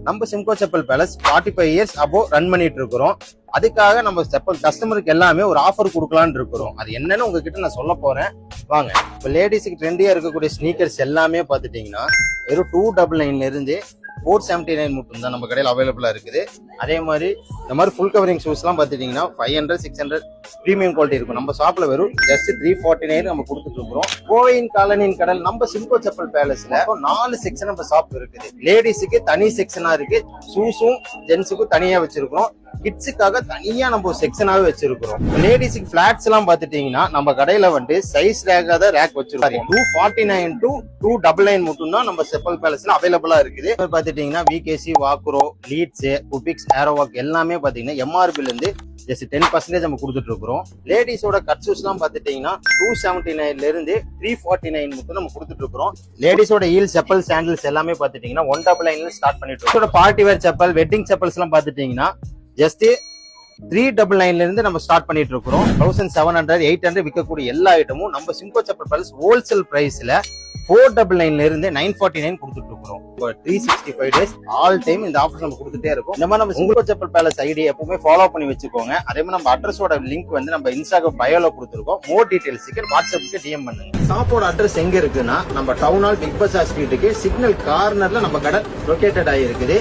நம்ம Simcoe chappal palace 45 years above run பண்ணிட்டு இருக்கிறோம். அதுக்காக நம்ம செப்பல் கஸ்டமருக்கு எல்லாமே ஒரு ஆஃபர் கொடுக்கலான்னு இருக்கிறோம். அது என்னன்னு உங்ககிட்ட நான் சொல்ல போறேன் வாங்க. இப்போ லேடிஸுக்கு ட்ரெண்டியா இருக்கக்கூடிய ஸ்னீக்கர்ஸ் எல்லாமே பார்த்துட்டீங்கன்னா வெறும் 299 இருந்து 479 மட்டும் தான் நம்ம கடையில் அவைலபிளா இருக்குது. அதே மாதிரி இந்த மாதிரி ஃபுல் கவரிங் ஷூஸ் எல்லாம் பார்த்துட்டீங்கன்னா 500 600 பிரீமியம் குவாலிட்டி இருக்கும். நம்ம ஷாப்ல வெறும் ஜஸ்ட் 349 நம்ம கொடுத்துட்டு இருக்கிறோம். கோவையின் காலனியின் கடல் நம்ம சிம்கோ செப்பல் பேலஸ்ல 4 செக்ஷன் நம்ம ஷாப் இருக்குது. லேடிஸுக்கு தனி செக்ஷனா இருக்கு, ஷூஸும் ஜென்ஸுக்கும் தனியா வச்சிருக்கிறோம், கிட்ஸுக்காக தனியா நம்ம செக்ஷனாவே வச்சிருக்கிறோம். லேடிஸுக்கு பிளாட்ஸ் எல்லாம் பாத்துட்டீங்கன்னா நம்ம கடையில வந்து சைஸ் ரேக்காத ரேக் வச்சிருக்கோம். 249 to 299 மட்டும் தான் நம்ம செப்பல் பேலஸ்ல அவைலபிளா இருக்குது. பாத்துட்டீங்கன்னா விகேசி, வாக்குரோ, லீட்ஸ், குபிக்ஸ், ஏரோவாக் எல்லாமே பாத்தீங்கன்னா எம்ஆர்பில இருந்து ஜஸ்ட் 10% நம்ம கொடுத்துட்டு இருக்கிறோம். லேடிஸோட கட் ஷூஸ் எல்லாம் பாத்துட்டீங்கன்னா 279 இருந்து 349 மட்டும் நம்ம கொடுத்துட்டு இருக்கிறோம். லேடிஸோட ஹீல் செப்பல் சாண்டல்ஸ் எல்லாமே பாத்துட்டீங்கன்னா 199 ஸ்டார்ட் பண்ணிட்டு இருக்கோம். Party wear chappal, wedding chappals எல்லாம் பாத்துட்டீங்கன்னா ஜஸ்ட் 399 இருந்து நம்ம ஸ்டார்ட் பண்ணிட்டு இருக்கிறோம். 1700 800 விற்கக்கூடிய எல்லா ஐட்டமும் நம்ம சிம்கோ செப்பல் பேலஸ் ஹோல்சேல் பிரைஸ்ல 499 இருந்து 949 கொடுத்துட்டு இருக்கிறோம். 365 டேஸ் ஆல் டைம் இந்த ஆஃபர் நம்ம கொடுத்துட்டே இருக்கும். இந்த மாதிரி நம்ம சிம்கோ செப்பல் பேலஸ் ஐடி எப்பவுமே ஃபாலோ பண்ணி வச்சுக்கோங்க. அதே மாதிரி நம்ம அட்ரஸோட லிங்க் வந்து நம்ம இன்ஸ்டாகிராம் பயோல கொடுத்துருக்கோம். மோர் டீடைல்ஸ்க்கு வாட்ஸ்அப்புக்கு டிஎம் பண்ணுங்க. ஷாப்போட அட்ரஸ் எங்க இருக்குன்னா நம்ம டவுன் ஹால் பிக் பஜார் ஸ்ட்ரீட்டுக்கு சிக்னல் கார்னர்ல நம்ம கடை லொகேட்டட் ஆகிருக்குது.